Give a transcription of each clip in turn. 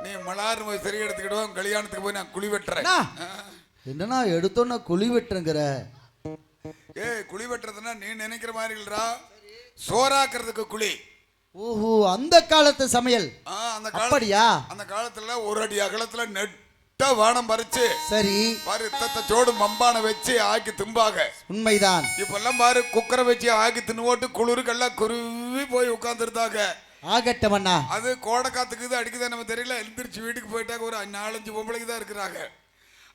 நீ மலார் போய் சரி எடுத்துக்கிடுவோம். கல்யாணத்துக்கு போய் நான் குழி வெட்டுறேன். என்னன்னா எடுத்தோன்னா குழி வெட்டுறங்கிற? குழி வெட்டுறதுன்னா நீ நினைக்கிற மாதிரி இல்லடா, சோறாக்குறதுக்கு குழி. ஓஹோ, அந்த காலத்து சமையல். அப்படியா? அந்த காலத்துல ஒரு அடி அகலத்துல நெட்ட வானம் பறிச்சு சரி பாரு சோடு மம்பான வச்சு ஆக்கி திம்பாக. உண்மைதான். இப்பெல்லாம் பாரு குக்கரை வச்சு ஆக்கி தின்னு போட்டு குளிருக்கெல்லாம் குருவி போய் உட்கார்ந்துருந்தாங்க. ஆகட்டமண்ணா. அது கோடை காத்துக்குது அடிக்குதான் நம்ம தெரியல. எழுந்திரிச்சு வீட்டுக்கு போயிட்டாங்க. ஒரு 4-5 பொம்பளைக்கு தான் இருக்கிறாங்க.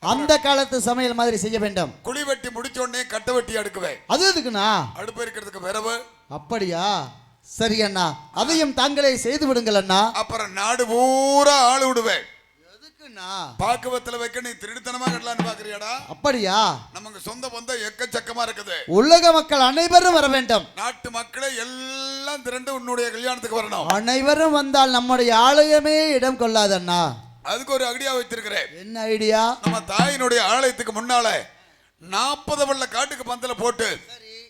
அந்த காலத்து சமையல் மாதிரி செய்ய வேண்டும். குழி வெட்டி முடிச்ச உடனே கட்டை வெட்டி அடுக்குவேன். அது எதுக்குண்ணா? அடுப்பு இருக்கிறதுக்கு விரவு. அப்படியா? சரி அண்ணா, அதையும் தாங்களே செய்து விடுங்கள் அண்ணா. அப்புறம் நாடு பூரா ஆளு விடுவேன். எதுக்குண்ணா? பாக்குவத்துல வைக்க நீ திருடுத்தனமா கட்டலான்னு பாக்குறியாடா? அப்படியா? நமக்கு சொந்த பந்தம் எக்கச்சக்கமா இருக்குது. உலக மக்கள் அனைவரும் வர வேண்டும். நாட்டு மக்களே எல்லாம் திரண்டு உன்னுடைய கல்யாணத்துக்கு வரணும். அனைவரும் வந்தால் நம்முடைய ஆலயமே இடம் கொள்ளாதண்ணா. அதுக்கு ஒரு ஐடியா வச்சிருக்கிறேன். என்ன ஐடியா? நம்ம தாயினுடைய ஆலயத்துக்கு முன்னால 40 வள்ள காட்டுக்கு பந்தல போட்டு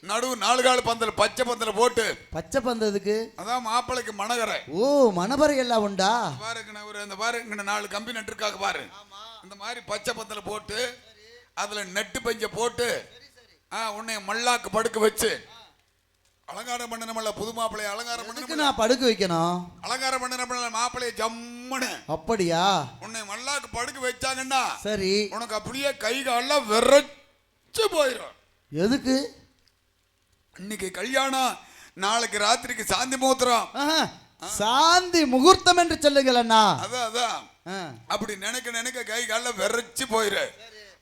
நடு 4 கால் பந்தல் பச்சை பந்தல போட்டு. பச்சை பந்ததுக்கு அதான் மாப்பிளைக்கு மணகரை. ஓ, மணவரை எல்லாம் உண்டா? பாருங்க ஒரு இந்த பாரு இங்க 4 கம்பி நட்டுருக்காங்க பாரு. இந்த மாதிரி பச்சை பந்தல போட்டு அதுல நெட்டு பஞ்ச போட்டு உன்னை மல்லாக்கு படுக்க வச்சு அலங்காரம் பண்ணணும்ல. புது மாப்பிளைய அலங்காரம் பண்ணணும். நான் படுக்க வைக்கணும். அலங்காரம் பண்ணணும்ல மாப்பிளைய ஜம்முன்னு. அப்படியா? உன்னை மல்லாக்கு படுக்க வச்சாங்கன்னா சரி உனக்கு அப்படியே கை கால்லாம் விரைச்சு போயிடும். எதுக்கு? இன்னைக்கு கல்யாணம், நாளைக்கு ராத்திரிக்கு சாந்தி முகூர்த்தம். சாந்தி முகூர்த்தம் என்று சொல்லுங்கள் அண்ணா. அதான் அப்படி நினைக்க நினைக்க கை கால விரைச்சு போயிரு.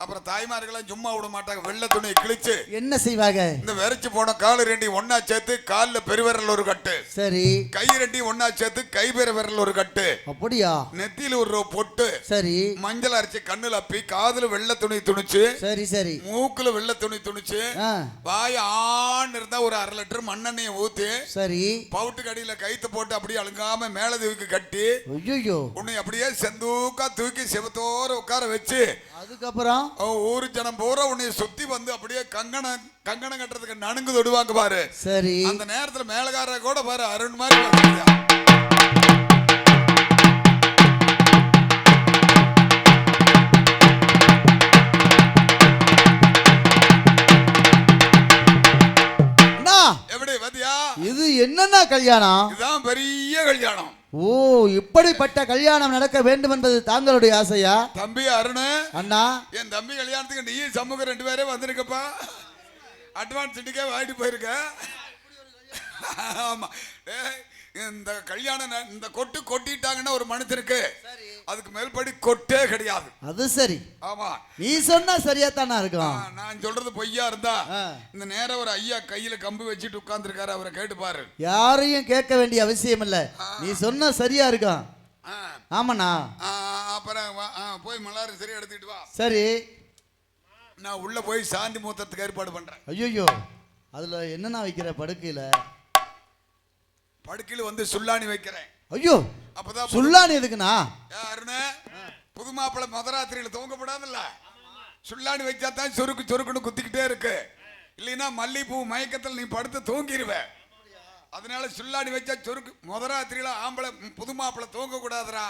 அப்புறம் தாய்மார்கள்லாம் சும்மா விட மாட்டாங்க. வெள்ளை துணியை கிழிச்சு என்ன செய்வாங்க? இந்த விரைச்சு போன காலு 2 ஒன்னா சேர்த்து கால்ல பெருவிரல் ஒரு கட்டு. சரி. கை 2 ஒன்னா சேர்த்து கை பெருவிரல் ஒரு கட்டு. அப்படியா? நெத்தியில ஒரு பொட்டு. சரி. மஞ்சள் அரைச்சு கண்ணுல அப்பி காதுல வெள்ளை துணி துணிச்சு. சரி சரி. மூக்குல வெள்ளை துணி துணிச்சு வாய் ஆண் இருந்தா ஒரு 1/2 லிட்டர் மண்ணெண்ணெயை ஊத்தி. சரி. பவுட்டு கடியில கைத்து போட்டு அப்படியே அழுங்காம மேல தூக்கி கட்டி உன்னை அப்படியே செந்தூக்கா தூக்கி செவத்தோர உட்கார வச்சு அதுக்கப்புறம் ஊரு ஜனம் பூரா உன்னை சுத்தி வந்து அப்படியே கங்கணம் கட்டுறதுக்கு நணுங்கு தொடுவாங்க பாரு. சரி. அந்த நேரத்துல மேலகார கூட பாரு அருண் மாதிரி எப்படி பாத்தியா? இது என்னன்னா கல்யாணம்? இதுதான் பெரிய கல்யாணம். ஓ, இப்படிப்பட்ட கல்யாணம் நடக்க வேண்டும் என்பது தாங்களுடைய ஆசையா? தம்பி அருண் அண்ணா, என் தம்பி கல்யாணத்துக்கு நீ சமூகம் 2 பேரே வந்திருக்கப்பா. அட்வான்ஸ் இன்னைக்கே வாங்கிட்டு போயிருக்க. ஆமா, இந்த கல்யாணம் இந்த கொட்டு கொட்டிட்டாங்கன்னா ஒரு மனுஷனுக்கு அதுக்கு மேல்படி கொட்டே கிடையாது. அது சரி. ஆமா, நீ சொன்னா சரியா தானா இருக்கும். நான் சொல்றது பொய்யா இருந்தா இந்த நேரம் ஒரு ஐயா கையில கம்பு வச்சுட்டு உட்கார்ந்து இருக்காரு, அவரை கேட்டு பாரு. யாரையும் கேட்க வேண்டிய அவசியம் இல்ல, நீ சொன்னா சரியா இருக்கும். ஆமாண்ணா. அப்புறம் போய் மலாறு சரி எடுத்துக்கிட்டு வா. சரி, நான் உள்ள போய் சாந்தி முகூர்த்தத்துக்கு ஏற்பாடு பண்றேன். ஐயோ, அதுல என்னன்னா வைக்கிற? படுக்கையில வந்து சுல்லாணி வைக்கிறேன். ஐயோ, அப்பதான் சுல்லாணி எதுக்குண்ணா? யாருன்னு புது மாப்பிள்ளை மதராத்திரியில தூங்கப்படாதுல்ல, சுல்லாணி வச்சா தான் சொருக்கு சொருக்குன்னு குத்திக்கிட்டே இருக்கு. இல்லைன்னா மல்லிப்பூ மயக்கத்தில் நீ படுத்து தூங்கிடுவ. அதனால சுல்லாணி வச்சா சொருக்கு. மதராத்திரியில ஆம்பளை புது மாப்பிள்ளை தூங்க கூடாதுரா.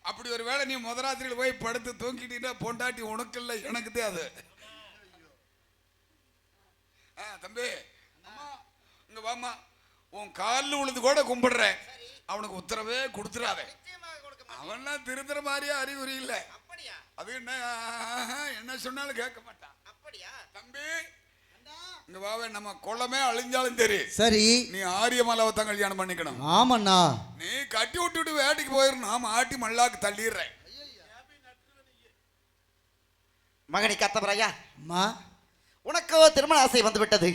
அப்படி ஒரு வேளை நீ மதராத்திரியில போய் படுத்து தூங்கிட்டீங்கன்னா பொண்டாட்டி உனக்கு இல்லை எனக்கு தான் அது. தம்பி இங்க வாமா, உன் காலில் உழுது கூட கும்பிடுறேன், அவனுக்கு உத்தரவே கொடுத்துறாத. அவன்லாம் திருத்துற மாதிரியே அறிகுறி இல்ல. அது என்ன சொன்னாலும் கேட்க மாட்டான். தம்பி இங்க வாவே, நம்ம குளமே அழிஞ்சாலும் சரி சரி, நீ ஆரியமாலாவை தான் கல்யாணம் பண்ணிக்கணும். ஆமாண்ணா. நீ கட்டி விட்டுட்டு வேட்டைக்கு போயிடணும். ஆமா, ஆட்டி மல்லாக்கு தள்ளிடுறேன். மகனை கத்தவரையா, உனக்கோ திருமண ஆசை வந்து விட்டது.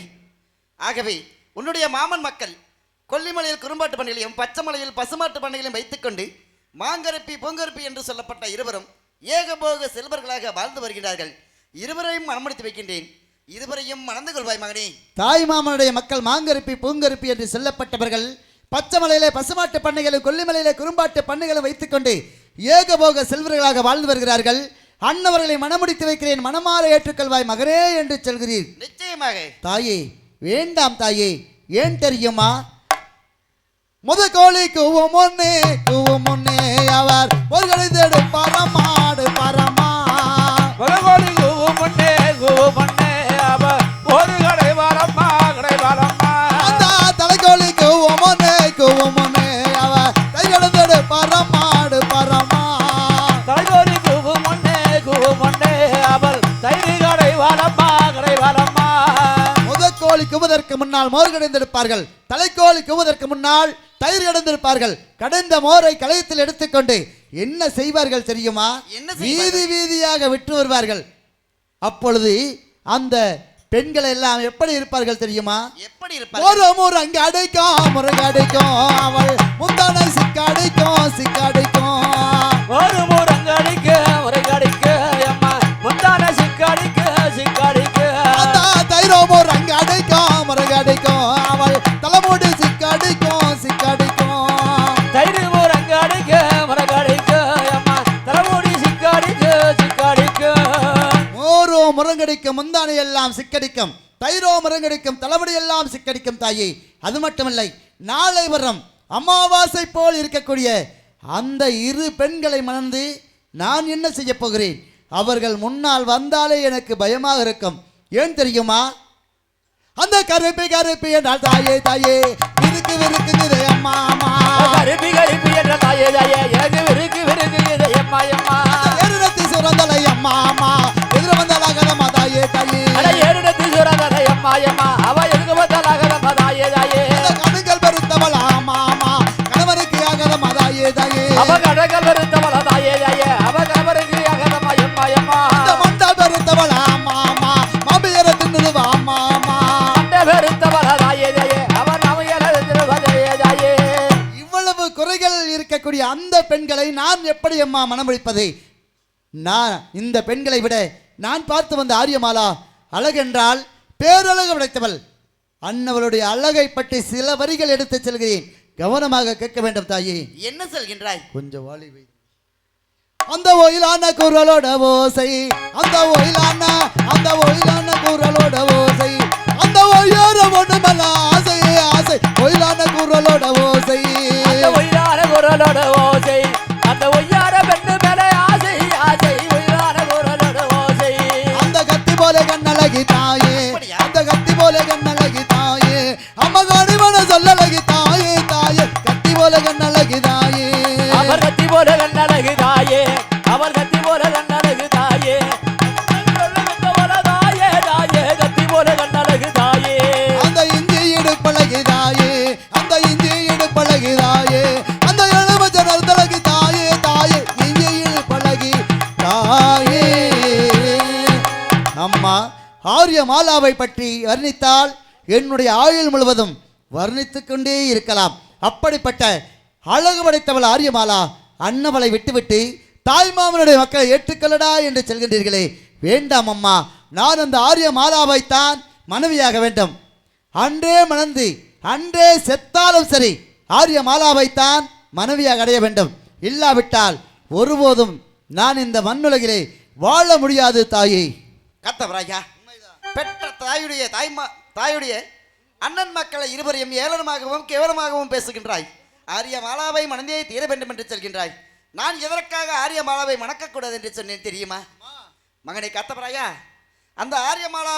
ஆகவே உன்னுடைய மாமன் மக்கள் கொல்லிமலையில் குறும்பாட்டு பண்ணைகளையும் பச்சைமலையில் பசுமாட்டு பண்ணைகளையும் வைத்துக்கொண்டு மாங்கரப்பி பொங்கரப்பி என்று சொல்லப்பட்ட இருவரும் ஏகபோக செல்வர்களாக வாழ்ந்து வருகிறார்கள். இருவரையும் மனமுடித்து வைக்கின்றேன். இருவரையும் மணந்து கொள்வாய் மகனே. தாய் மாமனுடைய மக்கள் மாங்கரப்பி பூங்கரப்பி என்று சொல்லப்பட்டவர்கள் பச்சைமலையிலே பசுமாட்டு பண்ணைகளும் கொல்லிமலையிலே குறும்பாட்டு பண்ணைகளும் வைத்துக்கொண்டு ஏகபோக செல்வர்களாக வாழ்ந்து வருகிறார்கள். அன்னவர்களை மனமுடித்து வைக்கிறேன், மனமாற ஏற்றுக்கொள்வாய் மகனே என்று சொல்கிறீர். நிச்சயமாக. தாயே வேண்டாம் தாயே, ஏன் தெரியுமா? முத கோழி கூவும் முன்னே அவர் ஒரு முன்னால் மோர் கடைந்திருப்பார்கள், தலைக்கோழி கூவதற்கு முன்னால் தயிர் கடந்திருப்பார்கள். கடைந்த மோரை களையத்தில் எடுத்துக்கொண்டு என்ன செய்வார்கள் தெரியுமா? வீதி வீதியாக விட்டு வருவார்கள். அப்பொழுது அந்த பெண்கள் எல்லாம் எப்படி இருப்பார்கள் தெரியுமா? எப்படி இருப்பார்கள்? ஒரு முறை அங்க அடைக்கும், முருக அடைக்கும், அவள் முந்தானை சிக்காடைக்கும், சிக்காடைக்கும். ஒரு முறை அங்க அடைக்க, முருக அடைக்க, அம்மா முந்தானை சிக்காடைக்க, சிக்காடைக்க. அந்த தைரோ முறை அங்க அடைக்கும், முருக அடைக்கும், அவள் தலைமுடி சிக்காடைக்கும், சிக்காடைக்கும். தைரு முறை அங்க அடைக்க, முருக அடைக்க, அம்மா தலைமுடி சிக்காடைக்க, சிக்காடைக்க. மோரோ முருங்கடிக்கும், முந்தானை எல்லாம் சிக்கடிக்கும், தைரோ முருங்கடிக்கும், தலைமுடி எல்லாம் சிக்கடிக்கும் தாயே. அது மட்டுமில்லை, நாளை வரும் அமாவாசை போல் இருக்கக்கூடிய அந்த இரு பெண்களை மணந்து நான் என்ன செய்ய போகிறேன்? அவர்கள் முன்னால் வந்தாலே எனக்கு பயமாக இருக்கும். ஏன் தெரியுமா? அந்த கருப்பி கருப்பி என்றால் தாயே தாயே, விருக்கு விருக்கு அம்மா அம்மா. கருப்பி கருப்பி என்ற தாயே தாயே, எனக்கு விருக்கு விருக்கு அம்மா அம்மா. ஏறுடத்தி சுரந்தலை அம்மா அம்மா, எதிர வந்தாலாகதம்மா தாயே தாயே. ஏறுடத்தி சுரந்தலை அம்மா அம்மா, அவ எதுக்கு வந்தாலாகதம்மா தாயே தாயே. கணுங்கள் பெருத்தவள் அம்மா அம்மா, கணவனுக்கு ஆகதம்மா தாயே தாயே. அவ கணங்கள் பெருத்தவள தாயே தாயே, அவ கணவனுக்கு ஆகதம்மா அம்மா அம்மா. மண்டா பெருத்தவள் அம்மா அம்மா, மாமியார தின்னுடுவா அம்மா அம்மா. மண்டா பெருத்தவள தாயே தாயே, அவ மாமியார தின்னுடுவா தாயே தாயே. இவ்வளவு குறைகள் இருக்கக்கூடிய அந்த பெண்களை நான் எப்படி அம்மா மனமளிப்பது? நான் இந்த பெண்களை விட நான் பார்த்து வந்த ஆரியமாலா அழகென்றால் பேரழகு படைத்தவள். அன்னவளுடைய அழகை பற்றி சில வரிகள் எடுத்து செல்கிறேன், கவனமாக கேட்க வேண்டும் தாயே. என்ன சொல்கின்றாய்? கொஞ்சம் வாலி வை. அந்த ஒயிலான குரலோட ஓசை, அந்த ஒயிலான குரலோட ஓசை, அந்த ஒய்யார ஒண்ணுமல்ல ஆசை ஆசை, ஒயிலான குரலோட ஓசை, அந்த ஒய்யார குரலோட ஓசை, அந்த ஒய்யார பெண்ணு மேலே ஆசை ஆசை, ஒய்யார குரலோட ஓசை. அந்த கத்தி போல கண்ணழகி தாயே, அந்த கத்தி போல கண்ணழகி தாயே, அம்மா கணிவன சொல்லழகி தாயே தாயே, கத்தி போல கண்ணழகி தாயே. அவர் கத்தி போல கண்ணழகு தாயே, அவர் கத்தி போல கண்ணழகு தாயே, தாயே தாயே, கத்தி போல கண்ணழகு தாயே. அந்த இஞ்சி இடுப்பழகி தாயே, அந்த இஞ்சி இடுப்பழகி தாயே, அந்த எழுமச்சனர் தலகி தாயே தாயே, இஞ்சி இடுப்பழகி தாயே. அம்மா ஆரியமாலாவை பற்றி வர்ணித்தால் என்னுடைய ஆயுள் முழுவதும் வர்ணித்துக் கொண்டே இருக்கலாம். அப்படிப்பட்ட அழகு படைத்தவள் ஆரியமாலா, அன்னவளை விட்டுவிட்டு தாய்மாமனுடைய மக்களை ஏற்றுக்கொள்ளடா என்று செல்கின்றீர்களே, வேண்டாம் அம்மா. நான் அந்த ஆரியமாலாவைத்தான் மனைவியாக வேண்டும். அன்றே மணந்து அன்றே செத்தாலும் சரி, ஆரியமாலாவைத்தான் மனைவியாக அடைய வேண்டும். இல்லாவிட்டால் ஒருபோதும் நான் இந்த மண்ணுலகிலே வாழ முடியாது தாயே. கத்தவராயா, பெற்ற தாயுடைய அண்ணன் மக்களை இருவரையும் ஏளனமாகவும் கேவலமாகவும் பேசுகின்றாய். ஆரியமாலாவை மணந்தே தீர வேண்டும் என்று சொல்கின்றாய். நான் எதற்காக ஆரியமாலாவை மணக்கக்கூடாது என்று சொன்னேன் தெரியுமா? மகனை கத்தவராயா, அந்த ஆரியமாலா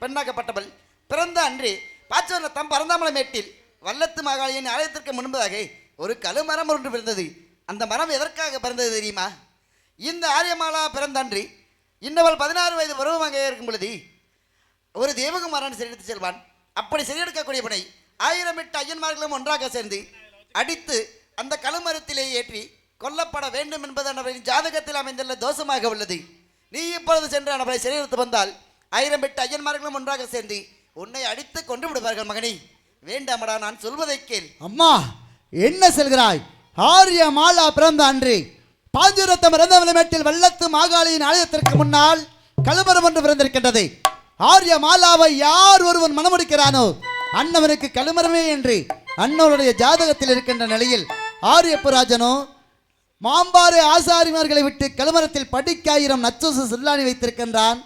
பெண்ணாக்கப்பட்டவள் பிறந்த அன்று பாச்சவனத்தம் பரந்தாமலை மேட்டில் வல்லத்து மாகாளியின் ஆலயத்திற்கு முன்பதாக ஒரு கழுமரம் ஒன்று பிறந்தது. அந்த மரம் எதற்காக பிறந்தது தெரியுமா? இந்த ஆரியமாலா பிறந்த அன்று இன்னவள் 16 வயது பருவமாக இருக்கும் பொழுது ஒரு தேவகுமாரன் சிறையெடுத்து செல்வான். அப்படி சிறையெடுக்கக்கூடிய பனை 1008 ஐயன்மார்களும் ஒன்றாக சேர்ந்து அடித்து அந்த கழுமரத்திலே ஏற்றி கொல்லப்பட வேண்டும் என்பது அவரின் ஜாதகத்தில் அமைந்துள்ள தோஷமாக உள்ளது. நீ இப்பொழுது சென்று அவரை சிறையெடுத்து வந்தால் 1008 ஐயன்மார்களும் ஒன்றாக சேர்ந்து உன்னை அடித்து கொண்டு விடுவார்கள். மகனே, வேண்டாமடா, நான் சொல்வதை கேள். அம்மா, என்ன செல்கிறாய்? ஆரியமாலா பிறந்த அன்று பாஞ்சுரத்தம் இறந்தவளமேட்டில் வல்லத்து மாகாளியின் ஆலயத்திற்கு முன்னால் கழுமரம் ஒன்று பிறந்திருக்கின்றது. ஆரியமாலாவை யார் ஒருவன் மணமுடிக்கிறானோ அன்னவனுக்கு கழுமரமே என்று அன்னவனுடைய ஜாதகத்தில் இருக்கின்ற நிலையில் ஆரியப்பராஜனோ மாம்பாறு ஆசாரிமார்களை விட்டு கழுமரத்தில் படிக்காயிரம் நச்சோசு சில்லாணி வைத்திருக்கின்றான்.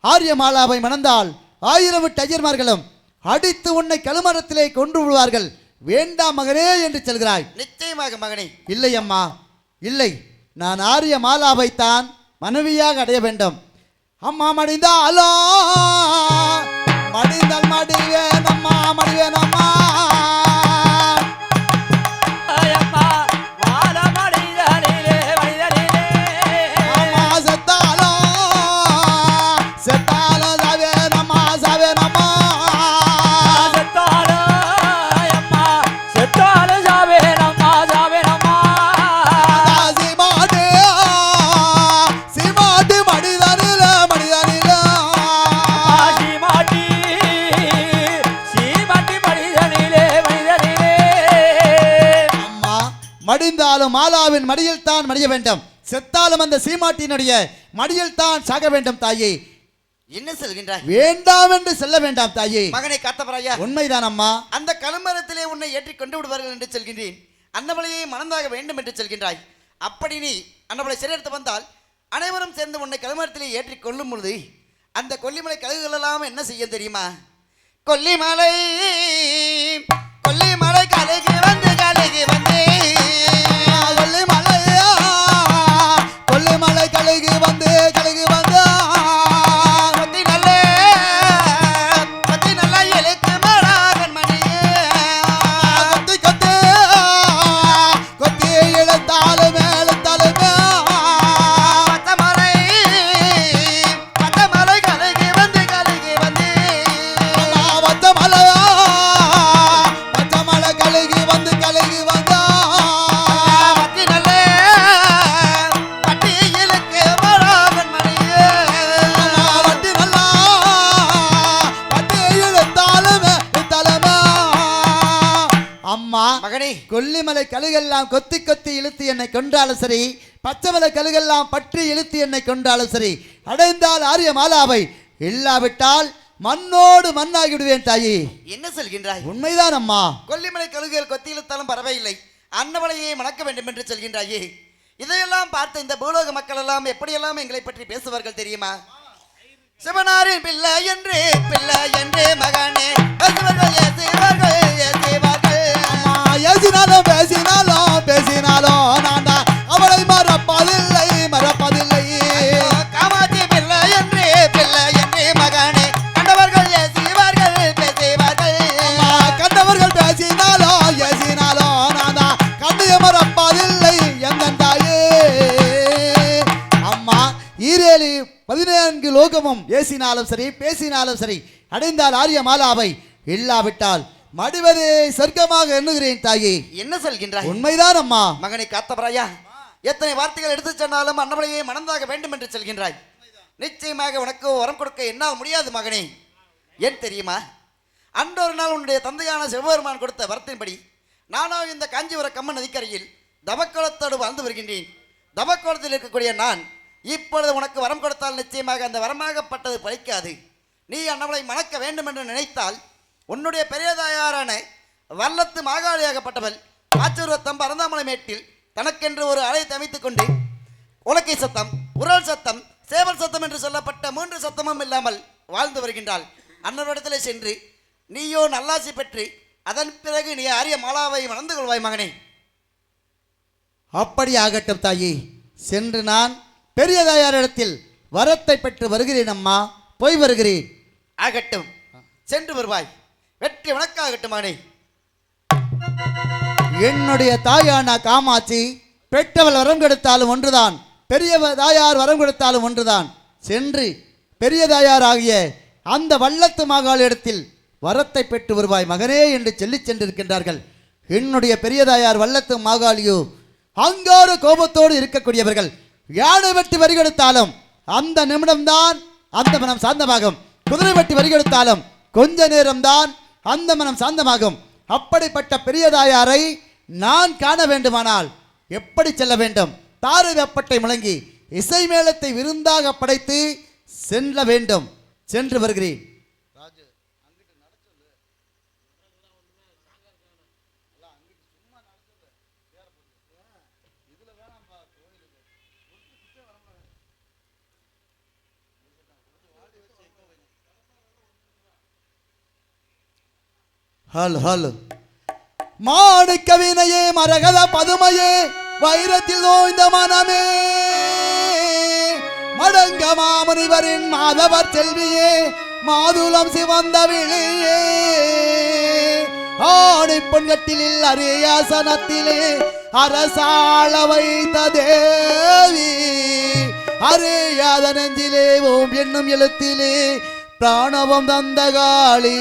ஆரியமாலாவை மணந்தால் 1008 ஐயர்மார்களும் அடித்து உன்னை கழுமரத்திலே கொண்டு விடுவார்கள். வேண்டாம் மகனே என்று சொல்கிறாய். நிச்சயமாக மகனே. இல்லை அம்மா, இல்லை. நான் ஆரியமாலாவைத்தான் மனைவியாக அடைய வேண்டும். அம்மா மடிந்தாலோ மடிந்தால் மடிவேனம்மா, மடிவேனம்மா. பிறந்தாலும் மாலாவின் மடியில் தான் மடிய வேண்டும், செத்தாலும் அந்த சீமாட்டியினுடைய மடியில் தான் சாக வேண்டும் தாயே. என்ன சொல்கின்றாய்? வேண்டாம் என்று சொல்ல வேண்டாம் தாயே. மகனை காத்தவராயா, உண்மைதான் அம்மா. அந்த கழுமரத்திலே உன்னை ஏற்றி கொண்டு விடுவார்கள் என்று சொல்கின்றேன். அன்னவளையை மணந்தாக வேண்டும் என்று சொல்கின்றாய். அப்படி நீ அன்னவளை சிறையெடுத்து வந்தால் அனைவரும் சேர்ந்து உன்னை கழுமரத்திலே ஏற்றி கொள்ளும் பொழுது அந்த கொல்லிமலை கழுகுகள் எல்லாம் என்ன செய்ய தெரியுமா? கொல்லிமலை கொல்லிமலை கழுகு வந்து கழுகு வந்து கொல்லிமலையா கொல்லிமலை கழுகு வந்து கழுகு வந்து கொத்தி நல்ல எழுக்கு மாறாகன் மணியே கொத்தி கொத்தி கொத்தி இழுத்தாலுமே இழுத்தாலுமே பச்சமலை கழுகு வந்து கழுகு வந்து மலையா மலை கழுகு வந்து கழுகு வந்தா பட்டி இழுக்கு மாறாகன் மணியே வட்டி நல்லா வட்டி இழுத்தாலுமே இழுத்தாலுமே. அம்மா மகனே, கொல்லிமலை கழுகெல்லாம் கொத்தி கொத்தி இழுத்து என்னை கொன்றாலும் சரி, பச்சைமலை கழுகெல்லாம் பற்றி இழுத்து என்னை கொன்றாலும் சரி, அடைந்தால் ஆரிய மாலாவை, இல்லாவிட்டால் மண்ணோடு மண்ணாகி விடுவேன் தாயி. என்ன சொல்கின்றாய்? உண்மைதான் அம்ா. கொல்லிமலை கழுகுகள் கொத்தி இழுத்தாலும் பரவாயில்லை, அன்னவளையை மணக்க வேண்டும் என்று சொல்கின்றாயே. இதையெல்லாம் பார்த்து இந்த பூலோக மக்கள் எல்லாம் எப்படியெல்லாம் எங்களை பற்றி பேசுவார்கள் தெரியுமா? சிவனாரின் பிள்ளை என்று மகனே பேசுவார்கள், ஏசுவார்கள், ஏசுவார்கள். ஏசினாலும் பேசினாலும் பேசினாலும் நான் தான் அவளை மறப்பதில்லை மறப்பதில்லை. காமாட்சி பிள்ளை என்று மகனே கண்டவர்கள் ஏசுவார்கள், பேசுவார்கள். கண்டவர்கள் பேசினாலும் ஏசினாலும் நான் தான் கண்ணிய மறப்பதில்லை எந்த தாயே. அம்மா ஈரேலி 14 லோகமும் ஏசினாலும் சரி பேசினாலும் சரி, அடைந்தால் ஆரிய மாலாவை, இல்லாவிட்டால் மடிவதே சொர்க்கமாக எண்ணுகிறேன் தாயே. என்ன சொல்கின்றாய்? உண்மைதான் அம்மா. மகனை காத்தவராயா, எத்தனை வார்த்தைகள் எடுத்து சொன்னாலும் அன்னவளையை மணந்தாக வேண்டும் என்று சொல்கின்றாய். நிச்சயமாக உனக்கு வரம் கொடுக்க என்னால் முடியாது மகனே. ஏன் தெரியுமா? அன்றொரு நாள் உன்னுடைய தந்தையான சிவபெருமான் கொடுத்த வரத்தின்படி நானோ இந்த காஞ்சிபுர கம்மன் நதிக்கரையில் தவக்கோலத்தோடு வாழ்ந்து வருகின்றேன். தவக்கோலத்தில் இருக்கக்கூடிய நான் இப்பொழுது உனக்கு வரம் கொடுத்தால் நிச்சயமாக அந்த வரமாகப்பட்டது பலிக்காது. நீ அன்னவளை மணக்க வேண்டும் என்று நினைத்தால் உன்னுடைய பெரியதாயாரான வல்லத்து மாகாளியாகப்பட்டவள் ஆச்சூரத்தம் பரந்தாமலை மேட்டில் தனக்கென்று ஒரு அலையை அமைத்துக் கொண்டு உலக்கை சத்தம், உரல் சத்தம், சேவல் சத்தம் என்று சொல்லப்பட்ட 3 சத்தமும் இல்லாமல் வாழ்ந்து வருகின்றாள். அன்னரிடத்திலே சென்று நீயோ நல்லாசி பெற்று அதன் பிறகு நீ ஆரிய மாலாவை மணந்து கொள்வாய் மகனே. அப்படி ஆகட்டும் தாயே. சென்று நான் பெரியதாயாரிடத்தில் வரத்தை பெற்று வருகிறேன் அம்மா. போய் வருகிறேன். ஆகட்டும், சென்று வருவாய். வெற்றி உனக்காகட்டும் மகனே. என்னுடைய தாயான காமாட்சி பெற்றவள் வரம் கொடுத்தாலும் ஒன்றுதான், பெரிய தாயார் வரம் கொடுத்தாலும் ஒன்றுதான். சென்று பெரிய தாயார் ஆகிய அந்த வல்லத்து மாகாளிடத்தில் வரத்தை பெற்று வருவாய் மகனே என்று சொல்லி சென்றிருக்கின்றார்கள். என்னுடைய பெரிய தாயார் வல்லத்து மாகாளியோ அங்காறு கோபத்தோடு இருக்கக்கூடியவர்கள். யானை வெட்டி வரி கொடுத்தாலும் அந்த நிமிடம்தான் அந்த மனம் சாந்தமாகும். குதிரை வெட்டி வரி கொடுத்தாலும் கொஞ்ச நேரம்தான் அந்த மனம் சாந்தமாகும். அப்படிப்பட்ட பெரியதாயாரை நான் காண வேண்டுமானால் எப்படி செல்ல வேண்டும்? தாரை வெப்பட்டை முழங்கி இசை மேளத்தை விருந்தாக படைத்து செல்ல வேண்டும். சென்று வருகிறேன். ஹல் ஹல் மாணிக்க வினையே மரகத பதுமையே வைரத்தில் நோய்ந்த மனமே மடங்க மாமுனிவரின் மாதவர் செல்வியே மாதுளம் சிவந்த விழியே ஆணி பொன்கட்டிலில் அரியாசனத்திலே அரசாள வைத்த தேவி அறியாத நெஞ்சிலே ஓம் என்னும் எழுத்திலே பிராணவம் தந்த காளி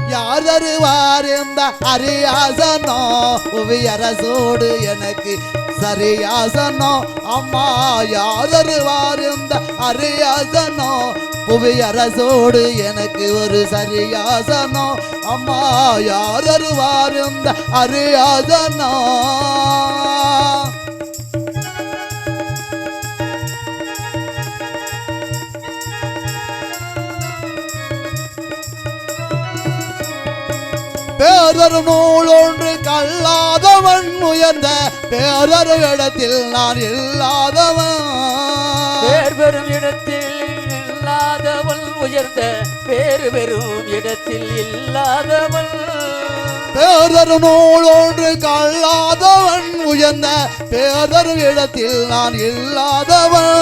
யார் தருவார் இந்த அரியாசனோ அரசோடு எனக்கு சரியாசனோ அம்மா யார் தருவார் இந்த அரியாசனோ புவி அரசோடு எனக்கு ஒரு சரியாசனம் அம்மா யார் அருவார் இந்த அரியாசனம் பேரரு நூல் ஒன்று கல்லாதவன் உயர்ந்த பேரரு இடத்தில் நான் இல்லாதவன் பேர் பெறும் இடத்தில் இல்லாதவன் உயர்ந்த பேரு பெறும் இடத்தில் இல்லாதவன் பேரரு நூல் ஒன்று கல்லாதவன் உயர்ந்த பேரரு இடத்தில் நான் இல்லாதவன்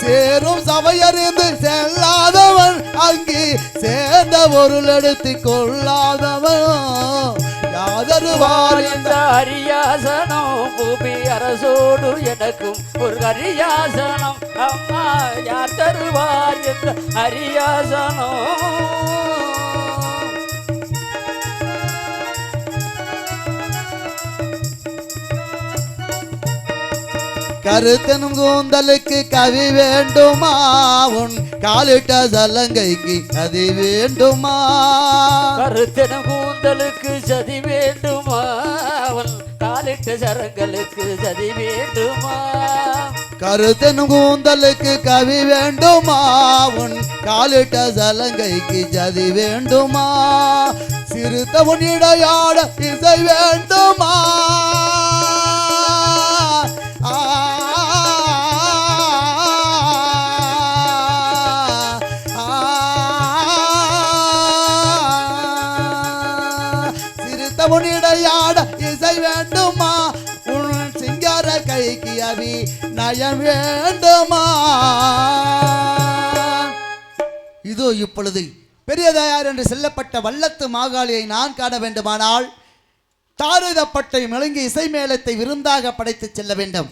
சேரும் சபையறிந்து செல்லாதவன் அங்கே சேர்ந்த பொருள் எடுத்து கொள்ளாதவன் யாதருவார் இந்த அரியாசனம் பூமி அரசோடு எனக்கும் ஒரு அரியாசனம் அம்மா யார் தருவார் இந்த அரியாசனம் கருத்தனும் கூந்தலுக்கு கவி வேண்டுமா உன் காலிட்ட சலங்கைக்கு கதி வேண்டுமா கருத்தனும் கூந்தலுக்கு சதி வேண்டுமா அவன் காலிட்ட சரங்களுக்கு சதி வேண்டுமா கருத்தனும் கூந்தலுக்கு கவி வேண்டுமா உன் காலிட்ட சலங்கைக்கு சதி வேண்டுமா சிறுத்தவன் இடையாட இசை வேண்டுமா சிறுத்தவனிடையாட இசை வேண்டுமா உன் சிங்கார கைக்கு அவி நயம் வேண்டுமா இதோ இப்பொழுது பெரியதாயார் என்று செல்லப்பட்ட வல்லத்து மாகாளியை நான் காண வேண்டுமானால் தாருதப்பட்டை மிளங்கி இசை மேளத்தை விருந்தாக படைத்து செல்ல வேண்டும்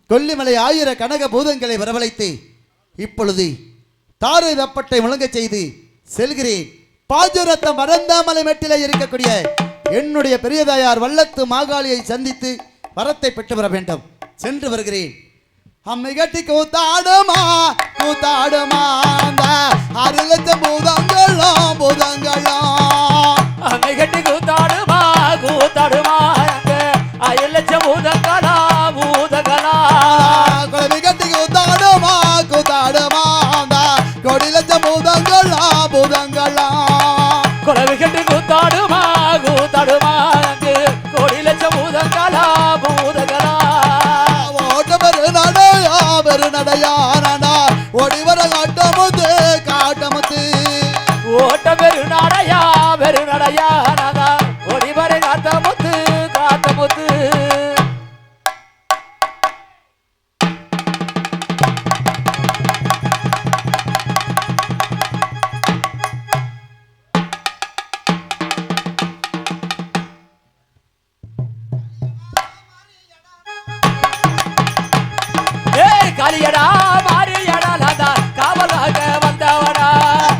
கொல்லிமலை 1000 கனக பூதங்களை வரவழைத்து இப்பொழுது தாருதப்பட்டை முழங்க செய்து செல்கிறேன் பாஜுரத்தம் வரந்தாமலை மெட்டிலே இருக்கக்கூடிய என்னுடைய பெரியதாயார் வல்லத்து மாகாளியை சந்தித்து வரத்தை பெற்று வர வேண்டும் சென்று வருகிறேன் அம்மை கட்டி கூத்தாடுமா கூத்தாடுமா 6 லட்சம் பூதங்களும் பூதங்களும் அம்மை கட்டி கூத்தாடுமா கூத்தாடுமா 6 லட்சம் பூதங்களா பூதங்களா குழவி கட்டி கூத்தாடுமா கூத்தாடுமா 1 லட்சம் பூதங்களா பூதங்களா குழவி கட்டி கூத்தாடுமா கூத்தாடுமா 1 லட்சம் பூதங்களா பூதங்களா ஓட்ட பெரு நடையா நடா ஓடி வர காட்டமுத்து காட்டமுத்து ஓட்ட பெருநடையா பெருநடையா நாதா ஓடி வரை காத்தமுத்து காத்தமுத்து காளியடா மாரியடா நாதா காவலாக வந்தவடா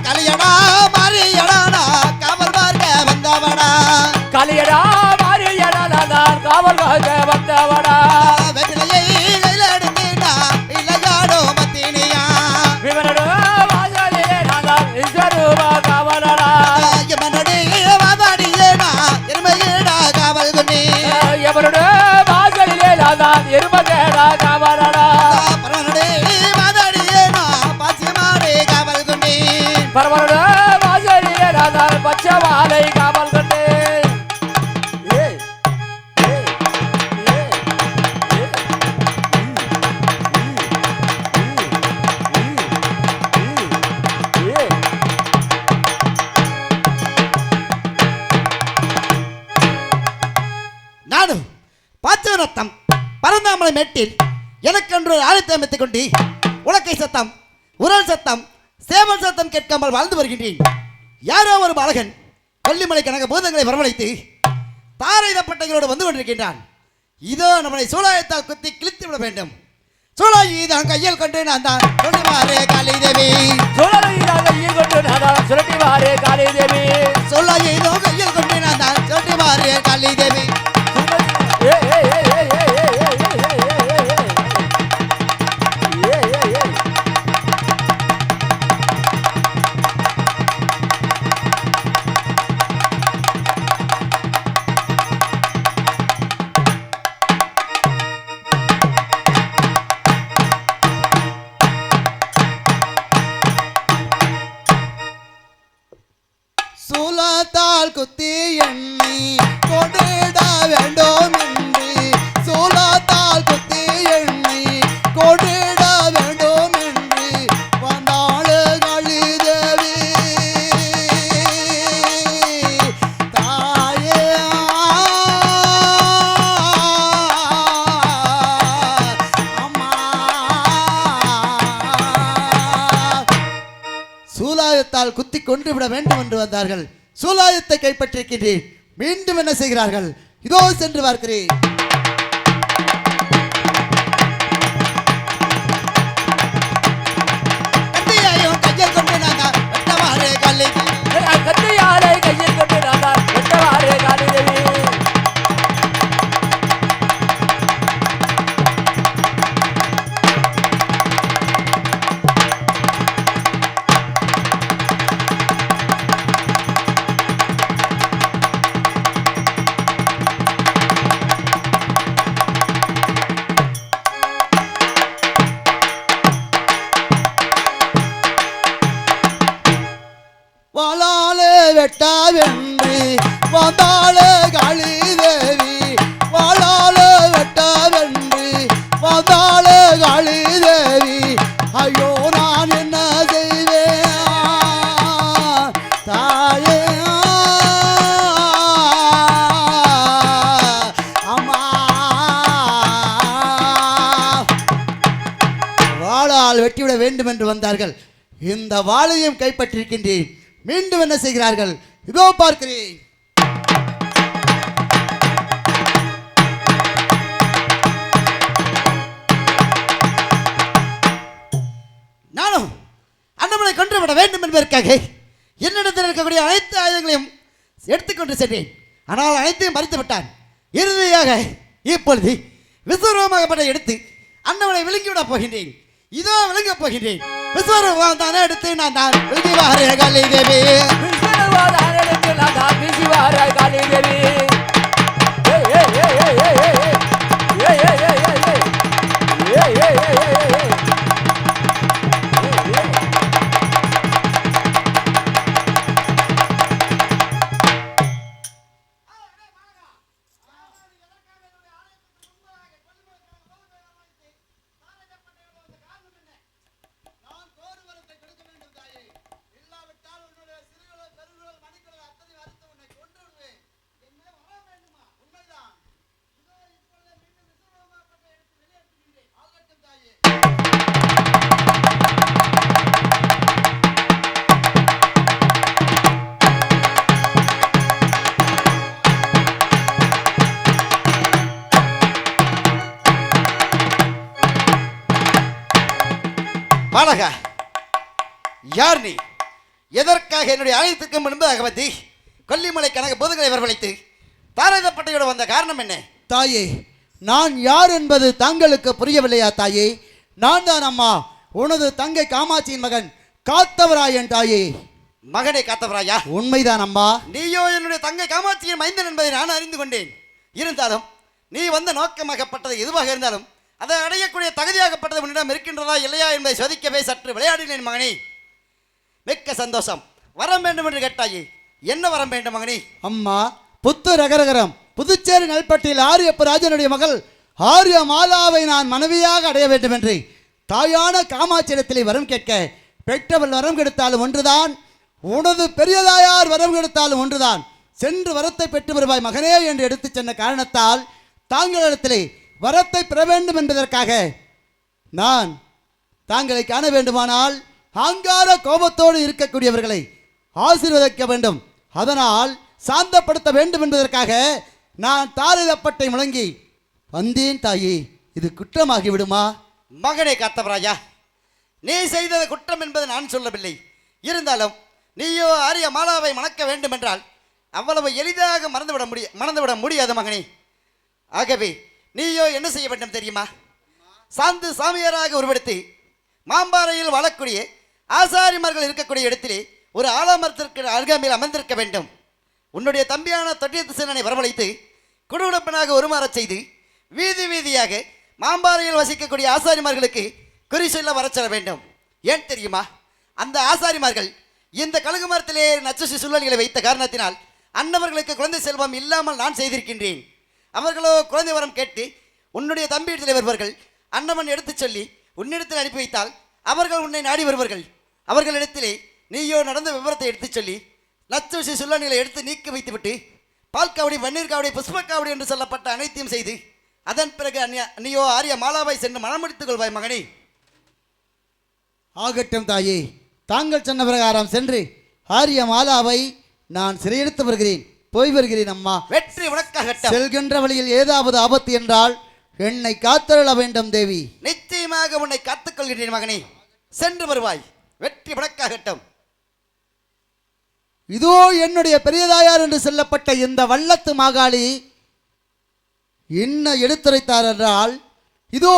கலியடா மாரியடா காவல் பார்க்க வந்தவடா காளியடா மாரியடா நாதா காவலாக வந்தவடா வெற்றிலையை கையில எடுத்தீனா இல்லையாடோ மத்தினியா விவரடோ வாஜாலியே நாதா இஸ்வரூபா காவலடா எமனடி வாதாடியேனா எருமையேடா காவல் துணி எவரடோ வாஜாலியே நாதா எருமகேடா காவலடா பரவரட வாசலிலே ராதா பச்சை வாழை காவல் கண்டு நானும் பாச்சவரத்தம் பரந்தாமலை மேட்டில் எனக்கென்று ஆழத்தை அமைத்துக் கொண்டு உலக்கை சத்தம் உரல் சத்தம் சேவல் சத்தம் கேட்காமல் வாழ்ந்து வருகின்றேன் யாரோ ஒரு பாலகன் கொல்லிமலை கனக பூதங்களை வரவழைத்து தாரைதப்பட்டைகளோடு வந்து கொண்டிருக்கின்றான் இதோ நம்மளை சூழாயத்தால் குத்தி கிழித்து விட வேண்டும் சூழாயி தான் கையில் கொண்டு நான் தான் சொல்லிவாரே காளி தேவி சுரட்டிவாரே காளி தேவி சூழாயி தான் கையில் கொண்டு நான் தான் சொல்லிவாரே காளி தேவி வாளால் குத்தி கொன்று விட வேண்டும் என்று வந்தார்கள். சூலாயத்தை கைப்பற்றிருக்கின்றேன். மீண்டும் என்ன செய்கிறார்கள்? இதோ சென்று பார்க்கிறேன். கத்தியாலை கையில் கொண்டு நான் வெட்டவாறு காலிதேவி. வாளாலே வெட்டாவென்று வந்தாளே காளி தேவி. வாளாலே வெட்டாவென்று வந்தாளே காளி தேவி. ஐயோ நான் என்ன செய்வேன் தாயே அம்மா. வாளால் வெட்டிவிட வேண்டும் என்று வந்தார்கள். இந்த வாளையும் கைப்பற்றிருக்கின்றேன். மீண்டும் என்ன செய்கிறார்கள்? இதோ பார்க்கிறேன். நானும் அண்ணமலை கொன்று விட வேண்டும் என்பதற்காக என்னிடத்தில் இருக்கக்கூடிய அனைத்து ஆயுதங்களையும் எடுத்துக்கொண்டு சென்றேன். ஆனால் அனைத்தையும் மறித்து விட்டான். இறுதியாக இப்பொழுது விஸ்வரூபமாகப்பட்ட எடுத்து அண்ணமலை விழுங்கிவிடப் போகின்றேன். இதோ விளங்கப் போகின்றேன். விஸ்வரூபம் தானே எடுத்து நான் தான் விழுங்கி வாரே காளி தேவி. விஸ்வரூபம் தானே எடுத்து நான் தான் வீசி வாரே காளி தேவி. ஏய் ஏய் ஏய் ஏய் ஏய் ஏய் ஏய் ஏய் ஏய் ஏய் ஏய் ஏய். பாலகா, யார் நீ? எதற்காக என்னுடைய ஆலயத்திற்கும் முன்பதாக வந்து கொல்லிமலை கனக பூதங்களை வரவழைத்து தாரதப்பட்டையோடு வந்த காரணம் என்ன? தாயே, நான் யார் என்பது தாங்களுக்கு புரியவில்லையா தாயே? நான் தான் அம்மா, உனது தங்கை காமாட்சியின் மகன் காத்தவராயன் தாயே. மகனை காத்தவராயா? உண்மைதான் அம்மா. நீயோ என்னுடைய தங்கை காமாட்சியின் மைந்தன் என்பதை நான் அறிந்து கொண்டேன். இருந்தாலும் நீ வந்த நோக்கமாகப்பட்டது எதுவாக இருந்தாலும் அதை அடையக்கூடிய தகுதியாகப்பட்டது உன்னிடம் இருக்கின்றதா இல்லையா என்பதை சோதிக்கவே சற்று விளையாடினேன் மகனே. மிக்க சந்தோஷம். வரம் வேண்டும் என்று கேட்டாயே, என்ன வரம் வேண்டும் மகனே? அம்மா, புத்து ரகரகரம் புதுச்சேரி நல்பட்டியில் ஆரியப்ப ராஜனுடைய மகள் ஆரிய மாலாவை நான் மனைவியாக அடைய வேண்டும் என்று தாயான காமாட்சியிடத்திலே வரம் கேட்க, பெற்றவள் வரம் கெடுத்தாலும் ஒன்றுதான், உனது பெரியதாயார் வரம் கெடுத்தாலும் ஒன்றுதான். சென்று வரத்தை பெற்று வருவாய் மகனே என்று எடுத்துச் சென்ற காரணத்தால் தாங்களிடத்திலே வரத்தை பெற வேண்டும் என்பதற்காக நான் தாங்களை காண வேண்டுமானால் ஆங்கார கோபத்தோடு இருக்கக்கூடியவர்களை ஆசீர்வதிக்க வேண்டும். அதனால் சாந்தப்படுத்த வேண்டும் என்பதற்காக நான் தாரதப்பட்டை முழங்கி வந்தேன் தாயே. இது குற்றமாகி விடுமா? மகனே காத்தவராயா, நீ செய்தது குற்றம் என்பது நான் சொல்லவில்லை. இருந்தாலும் நீயோ ஆரிய மாலாவை மணக்க வேண்டும் என்றால் அவ்வளவு எளிதாக மறந்துவிட முடியாது மகனே. ஆகவே நீயோ என்ன செய்ய வேண்டும் தெரியுமா? சாந்து சாமியாராக உருவெடுத்து மாம்பாறையில் வாழக்கூடிய ஆசாரிமார்கள் இருக்கக்கூடிய இடத்திலே ஒரு ஆலமரத்திற்கு அருகாமையில் அமர்ந்திருக்க வேண்டும். உன்னுடைய தம்பியான தொட்டியத்து சேனனை வரவழைத்து குடுகுடப்பனாக உருமாறச் செய்து வீதி வீதியாக மாம்பாறையில் வசிக்கக்கூடிய ஆசாரிமார்களுக்கு குறி சொல்ல வரச்செல்ல வேண்டும். ஏன் தெரியுமா? அந்த ஆசாரிமார்கள் இந்த கழுகு மரத்திலே நச்சசி சூழல்களை வைத்த காரணத்தினால் அன்னவர்களுக்கு குழந்தை செல்வம் இல்லாமல் நான் செய்திருக்கின்றேன். அவர்களோ குழந்தை வரம் கேட்டு உன்னுடைய தம்பியிடத்தில் வருவார்கள். அன்னவன் எடுத்துச் சொல்லி உன்னிடத்தில் அனுப்பி வைத்தால் அவர்கள் உன்னை நாடி வருவார்கள். அவர்களிடத்திலே நீயோ நடந்த விவரத்தை எடுத்துச் சொல்லி நச்சசி சுள்ளநிலை எடுத்து நீக்கி வைத்துவிட்டு பால் காவடி, பன்னீர் காவடி, புஷ்ப காவடி என்று சொல்லப்பட்ட அனைத்தையும் செய்து அதன் பிறகு நீயோ ஆரிய மாலாவை சென்று மனமுடித்துக் கொள்வாய் மகனே. ஆகட்டும் தாயே, தாங்கள் சொன்ன பிரகாரம் சென்று ஆரிய மாலாவை நான் சிறையெடுத்து வருகிறேன். போய் வருகிறேன் அம்மா. வெற்றி உனக்காகட்டும். செல்கின்ற வழியில் ஏதாவது ஆபத்து என்றால் என்னை காத்தருள வேண்டும் தேவி. நிச்சயமாக உன்னை காத்துக்கொள்கிறேன் மகனே. சென்று வருவாய். வெற்றி உனக்காகட்டும். இதோ என்னுடைய பெரியதாயார் என்று சொல்லப்பட்ட இந்த வல்லத்து மாகாளி என்ன எடுத்துரைத்தார் என்றால், இதோ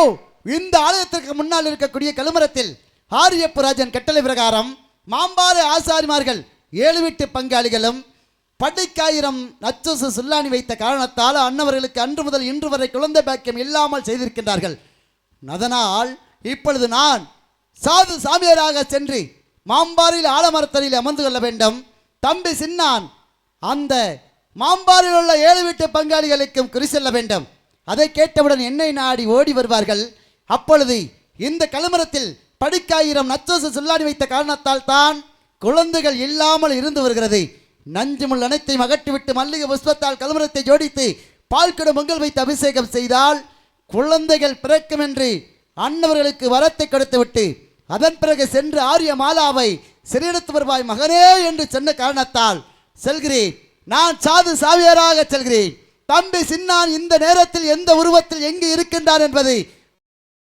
இந்த ஆலயத்திற்கு முன்னால் இருக்கக்கூடிய கழுமரத்தில் ஆரியப்புராஜன் கட்டளை பிரகாரம் மாம்பாறு ஆசாரிமார்கள் 7 வீட்டு பங்காளிகளும் படைக்காயிரம் நச்சோசு சுல்லானி வைத்த காரணத்தால் அன்னவர்களுக்கு அன்று முதல் இன்று வரை குழந்தை பாக்கியம் இல்லாமல் செய்திருக்கின்றார்கள். அதனால் இப்பொழுது நான் சாது சாமியாராக சென்று மாம்பாரில் ஆலமரத்தடியில் அமர்ந்து கொள்ள வேண்டும். தம்பி சின்னான் அந்த மாம்பாரில் உள்ள 7 வீட்டு பங்காளிகளுக்கும் குறி செல்ல வேண்டும். அதை கேட்டவுடன் என்னை நாடி ஓடி வருவார்கள். அப்பொழுது இந்த கழுமரத்தில் படிக்காயிரம் நச்சோசு சொல்லாடி வைத்த காரணத்தால் தான் குழந்தைகள் இல்லாமல் இருந்து வருகிறது. நஞ்சுமுள் அனைத்தையும் அகற்றிவிட்டு மல்லிகை புஷ்பத்தால் கழுமரத்தை ஜோடித்து பால்கடு பொங்கல் வைத்து அபிஷேகம் செய்தால் குழந்தைகள் பிறக்கும் என்று அன்னவர்களுக்கு வரத்தை கொடுத்துவிட்டு அதன் பிறகு சென்று ஆரிய மாலாவை சிறையெடுத்து வருவாய் மகனே என்று சொன்ன காரணத்தால் செல்கிறேன். நான் சாது சாவியராக செல்கிறேன். தம்பி சின்னான் இந்த நேரத்தில் எந்த உருவத்தில் எங்கு இருக்கின்றான் என்பதை